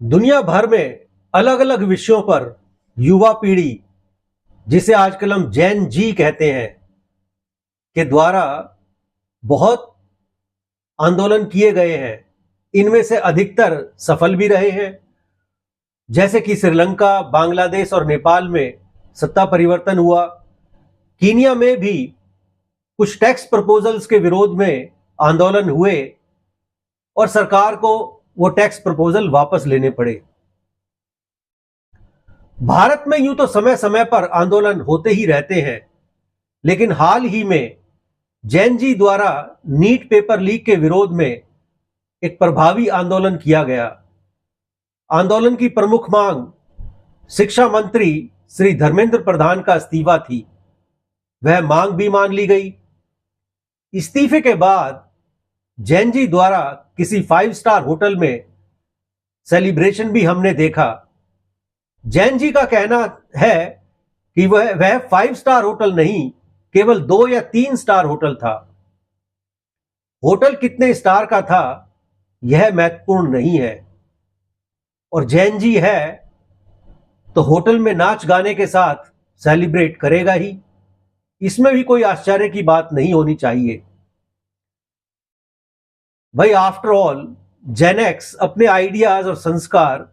दुनिया भर में अलग अलग विषयों पर युवा पीढ़ी, जिसे आजकल हम जैन जी कहते हैं, के द्वारा बहुत आंदोलन किए गए हैं। इनमें से अधिकतर सफल भी रहे हैं, जैसे कि श्रीलंका, बांग्लादेश और नेपाल में सत्ता परिवर्तन हुआ। कीनिया में भी कुछ टैक्स प्रपोजल्स के विरोध में आंदोलन हुए और सरकार को वो टैक्स प्रपोजल वापस लेने पड़े। भारत में यूं तो समय समय पर आंदोलन होते ही रहते हैं, लेकिन हाल ही में जैन जी द्वारा नीट पेपर लीक के विरोध में एक प्रभावी आंदोलन किया गया। आंदोलन की प्रमुख मांग शिक्षा मंत्री श्री धर्मेंद्र प्रधान का इस्तीफा थी। वह मांग भी मान ली गई। इस्तीफे के बाद जैन जी द्वारा किसी 5 स्टार होटल में सेलिब्रेशन भी हमने देखा। जैन जी का कहना है कि वह 5 स्टार होटल नहीं, केवल 2 या 3 स्टार होटल था। होटल कितने स्टार का था यह महत्वपूर्ण नहीं है, और जैन जी है तो होटल में नाच गाने के साथ सेलिब्रेट करेगा ही। इसमें भी कोई आश्चर्य की बात नहीं होनी चाहिए। भाई, आफ्टर ऑल जेन एक्स अपने आइडियाज और संस्कार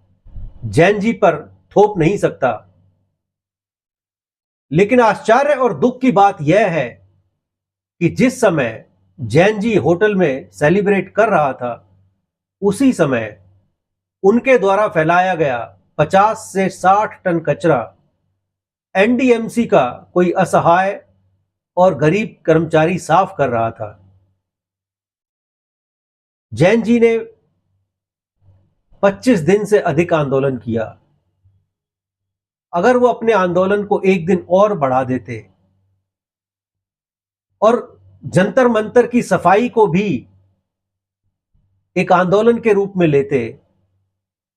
जैन जी पर थोप नहीं सकता। लेकिन आश्चर्य और दुख की बात यह है कि जिस समय जैन जी होटल में सेलिब्रेट कर रहा था, उसी समय उनके द्वारा फैलाया गया 50 से 60 टन कचरा एनडीएमसी का कोई असहाय और गरीब कर्मचारी साफ कर रहा था। जैन जी ने 25 दिन से अधिक आंदोलन किया। अगर वो अपने आंदोलन को एक दिन और बढ़ा देते और जंतर मंतर की सफाई को भी एक आंदोलन के रूप में लेते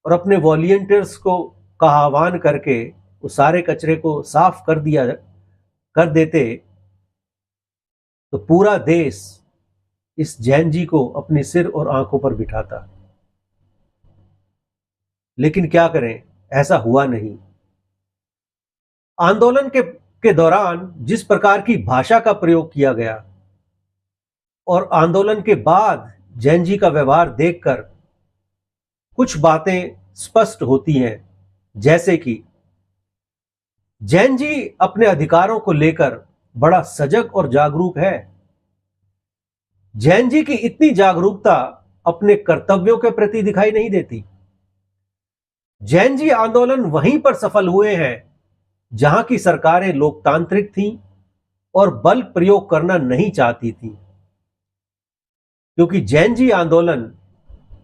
और अपने वॉलंटियर्स को का आह्वान करके उस सारे कचरे को साफ कर देते, तो पूरा देश इस जैन जी को अपने सिर और आंखों पर बिठाता। लेकिन क्या करें, ऐसा हुआ नहीं। आंदोलन के दौरान जिस प्रकार की भाषा का प्रयोग किया गया और आंदोलन के बाद जैन जी का व्यवहार देखकर कुछ बातें स्पष्ट होती हैं, जैसे कि जैन जी अपने अधिकारों को लेकर बड़ा सजग और जागरूक है। जैन जी की इतनी जागरूकता अपने कर्तव्यों के प्रति दिखाई नहीं देती। जैन जी आंदोलन वहीं पर सफल हुए हैं जहां की सरकारें लोकतांत्रिक थीं और बल प्रयोग करना नहीं चाहती थीं, क्योंकि जैन जी आंदोलन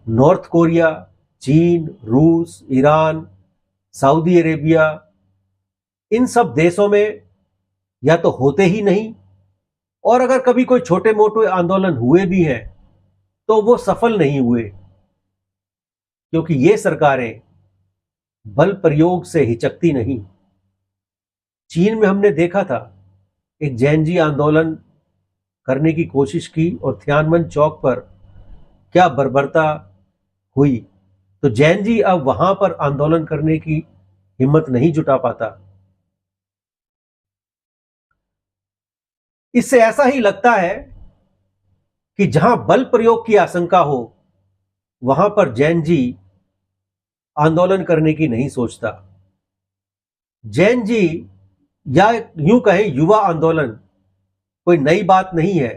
नॉर्थ कोरिया, चीन, रूस, ईरान, सऊदी अरेबिया, इन सब देशों में या तो होते ही नहीं, और अगर कभी कोई छोटे मोटे आंदोलन हुए भी हैं तो वो सफल नहीं हुए, क्योंकि ये सरकारें बल प्रयोग से हिचकती नहीं। चीन में हमने देखा था, एक जैन जी आंदोलन करने की कोशिश की और थियानमन चौक पर क्या बर्बरता हुई, तो जैन जी अब वहां पर आंदोलन करने की हिम्मत नहीं जुटा पाता। इससे ऐसा ही लगता है कि जहां बल प्रयोग की आशंका हो, वहां पर जैन जी आंदोलन करने की नहीं सोचता। जैन जी, या यूं कहें युवा आंदोलन, कोई नई बात नहीं है।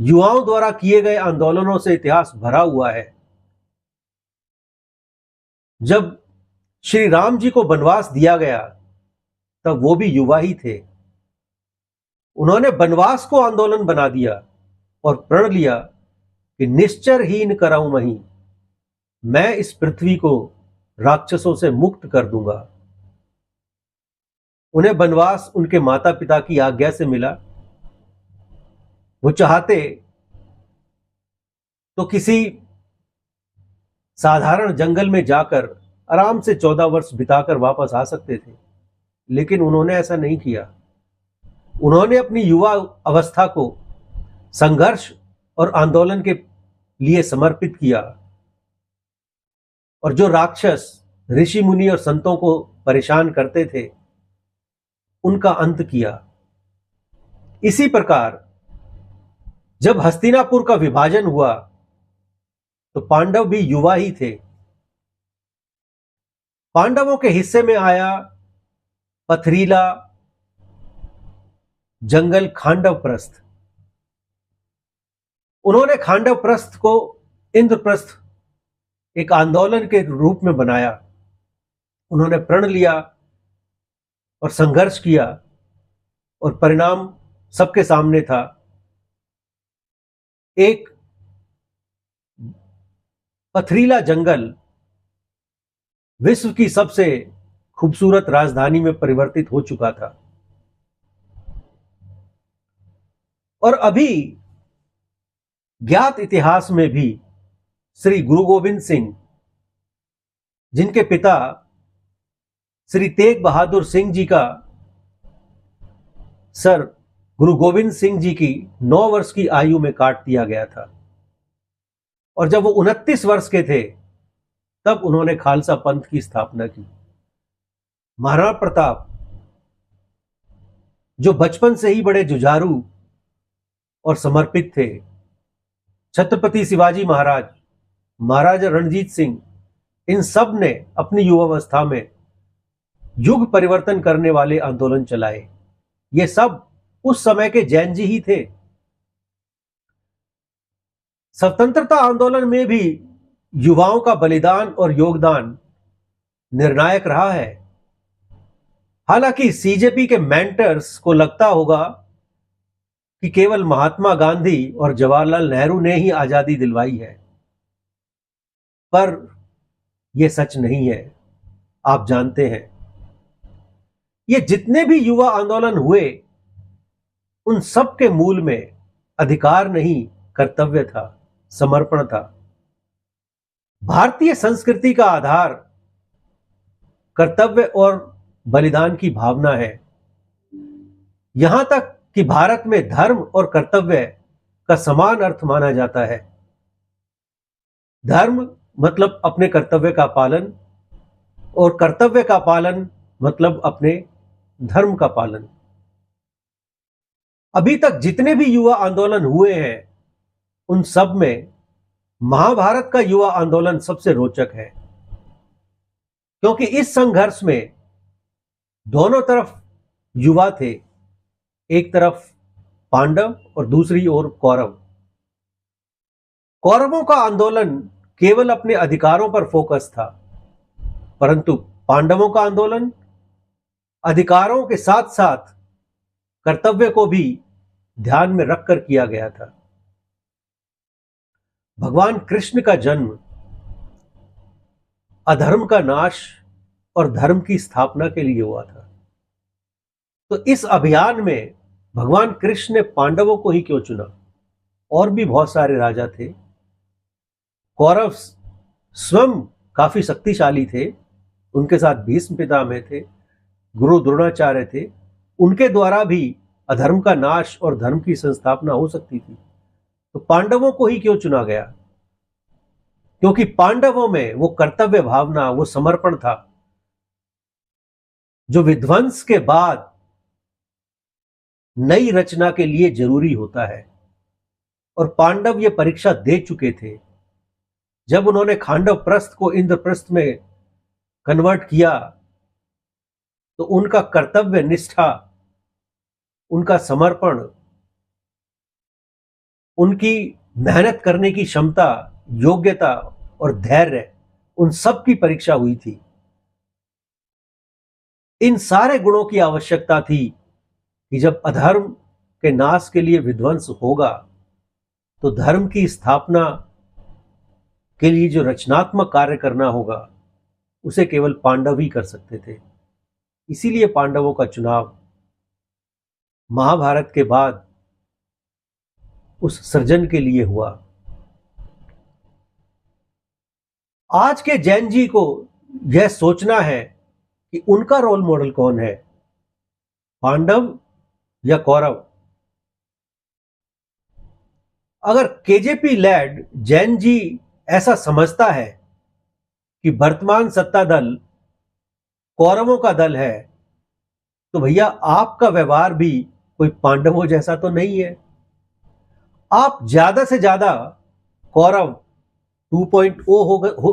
युवाओं द्वारा किए गए आंदोलनों से इतिहास भरा हुआ है। जब श्री राम जी को वनवास दिया गया, तब वो भी युवा ही थे। उन्होंने वनवास को आंदोलन बना दिया और प्रण लिया कि निश्चरहीन कराऊं मही, मैं इस पृथ्वी को राक्षसों से मुक्त कर दूंगा। उन्हें वनवास उनके माता पिता की आज्ञा से मिला। वो चाहते तो किसी साधारण जंगल में जाकर आराम से 14 वर्ष बिताकर वापस आ सकते थे, लेकिन उन्होंने ऐसा नहीं किया। उन्होंने अपनी युवा अवस्था को संघर्ष और आंदोलन के लिए समर्पित किया। और जो राक्षस ऋषि मुनि और संतों को परेशान करते थे उनका अंत किया। इसी प्रकार जब हस्तिनापुर का विभाजन हुआ तो पांडव भी युवा ही थे। पांडवों के हिस्से में आया पथरीला जंगल खांडवप्रस्थ। उन्होंने खांडवप्रस्थ को इंद्रप्रस्थ एक आंदोलन के रूप में बनाया। उन्होंने प्रण लिया और संघर्ष किया और परिणाम सबके सामने था। एक पथरीला जंगल विश्व की सबसे खूबसूरत राजधानी में परिवर्तित हो चुका था। और अभी ज्ञात इतिहास में भी श्री गुरु गोविंद सिंह, जिनके पिता श्री तेग बहादुर सिंह जी का सर गुरु गोविंद सिंह जी की 9 वर्ष की आयु में काट दिया गया था और जब वो 29 वर्ष के थे तब उन्होंने खालसा पंथ की स्थापना की। महाराणा प्रताप, जो बचपन से ही बड़े जुझारू और समर्पित थे, छत्रपति शिवाजी महाराज, महाराजा रणजीत सिंह, इन सब ने अपनी युवावस्था में युग परिवर्तन करने वाले आंदोलन चलाए। ये सब उस समय के जैन जी ही थे। स्वतंत्रता आंदोलन में भी युवाओं का बलिदान और योगदान निर्णायक रहा है। हालांकि सीजेपी के मेंटर्स को लगता होगा कि केवल महात्मा गांधी और जवाहरलाल नेहरू ने ही आजादी दिलवाई है, पर यह सच नहीं है। आप जानते हैं, ये जितने भी युवा आंदोलन हुए उन सब के मूल में अधिकार नहीं, कर्तव्य था, समर्पण था। भारतीय संस्कृति का आधार कर्तव्य और बलिदान की भावना है। यहां तक कि भारत में धर्म और कर्तव्य का समान अर्थ माना जाता है। धर्म मतलब अपने कर्तव्य का पालन और कर्तव्य का पालन मतलब अपने धर्म का पालन। अभी तक जितने भी युवा आंदोलन हुए हैं उन सब में महाभारत का युवा आंदोलन सबसे रोचक है, क्योंकि इस संघर्ष में दोनों तरफ युवा थे। एक तरफ पांडव और दूसरी ओर कौरव। कौरवों का आंदोलन केवल अपने अधिकारों पर फोकस था, परंतु पांडवों का आंदोलन अधिकारों के साथ साथ कर्तव्य को भी ध्यान में रखकर किया गया था। भगवान कृष्ण का जन्म अधर्म का नाश और धर्म की स्थापना के लिए हुआ था। तो इस अभियान में भगवान कृष्ण ने पांडवों को ही क्यों चुना? और भी बहुत सारे राजा थे। कौरव स्वयं काफी शक्तिशाली थे, उनके साथ भीष्म पितामह थे, गुरु द्रोणाचार्य थे। उनके द्वारा भी अधर्म का नाश और धर्म की संस्थापना हो सकती थी। तो पांडवों को ही क्यों चुना गया? क्योंकि पांडवों में वो कर्तव्य भावना, वो समर्पण था जो विध्वंस के बाद नई रचना के लिए जरूरी होता है। और पांडव ये परीक्षा दे चुके थे। जब उन्होंने खांडव प्रस्थ को इंद्रप्रस्थ में कन्वर्ट किया तो उनका कर्तव्य निष्ठा, उनका समर्पण, उनकी मेहनत करने की क्षमता, योग्यता और धैर्य, उन सब की परीक्षा हुई थी। इन सारे गुणों की आवश्यकता थी कि जब अधर्म के नाश के लिए विध्वंस होगा तो धर्म की स्थापना के लिए जो रचनात्मक कार्य करना होगा उसे केवल पांडव ही कर सकते थे। इसीलिए पांडवों का चुनाव महाभारत के बाद उस सृजन के लिए हुआ। आज के जैन जी को यह सोचना है कि उनका रोल मॉडल कौन है, पांडव या कौरव। अगर केजेपी लैड जैन जी ऐसा समझता है कि वर्तमान सत्ता दल कौरवों का दल है, तो भैया आपका व्यवहार भी कोई पांडवों जैसा तो नहीं है। आप ज्यादा से ज्यादा कौरव 2.0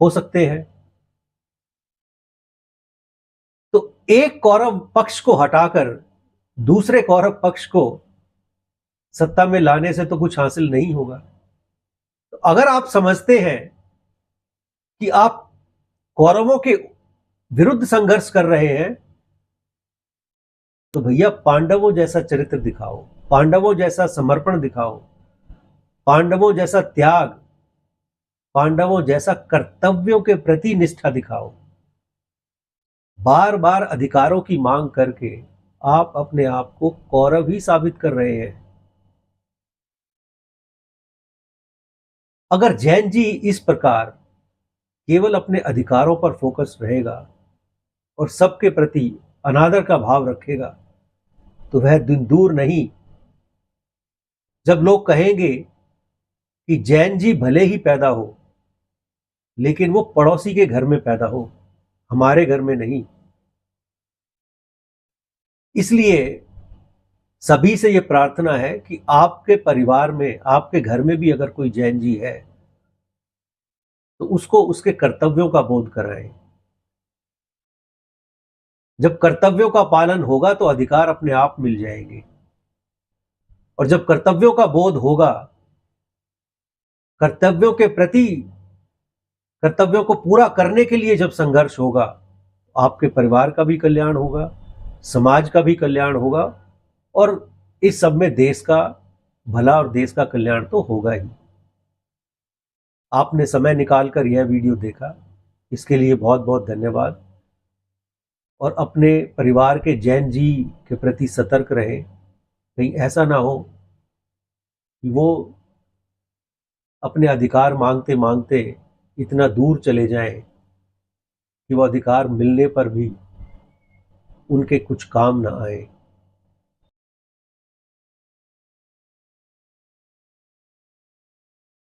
हो सकते हैं। तो एक कौरव पक्ष को हटाकर दूसरे कौरव पक्ष को सत्ता में लाने से तो कुछ हासिल नहीं होगा। तो अगर आप समझते हैं कि आप कौरवों के विरुद्ध संघर्ष कर रहे हैं, तो भैया पांडवों जैसा चरित्र दिखाओ, पांडवों जैसा समर्पण दिखाओ, पांडवों जैसा त्याग, पांडवों जैसा कर्तव्यों के प्रति निष्ठा दिखाओ। बार बार अधिकारों की मांग करके आप अपने आप को कौरव ही साबित कर रहे हैं। अगर जैन जी इस प्रकार केवल अपने अधिकारों पर फोकस रहेगा और सबके प्रति अनादर का भाव रखेगा, तो वह दिन दूर नहीं जब लोग कहेंगे कि जैन जी भले ही पैदा हो, लेकिन वो पड़ोसी के घर में पैदा हो, हमारे घर में नहीं। इसलिए सभी से यह प्रार्थना है कि आपके परिवार में, आपके घर में भी अगर कोई जैन जी है, तो उसको उसके कर्तव्यों का बोध कराएं। जब कर्तव्यों का पालन होगा तो अधिकार अपने आप मिल जाएंगे, और जब कर्तव्यों का बोध होगा, कर्तव्यों के प्रति, कर्तव्यों को पूरा करने के लिए जब संघर्ष होगा, आपके परिवार का भी कल्याण होगा, समाज का भी कल्याण होगा, और इस सब में देश का भला और देश का कल्याण तो होगा ही। आपने समय निकालकर यह वीडियो देखा, इसके लिए बहुत बहुत धन्यवाद। और अपने परिवार के जैन जी के प्रति सतर्क रहें, कहीं ऐसा ना हो कि वो अपने अधिकार मांगते मांगते इतना दूर चले जाएं कि वो अधिकार मिलने पर भी उनके कुछ काम ना आए।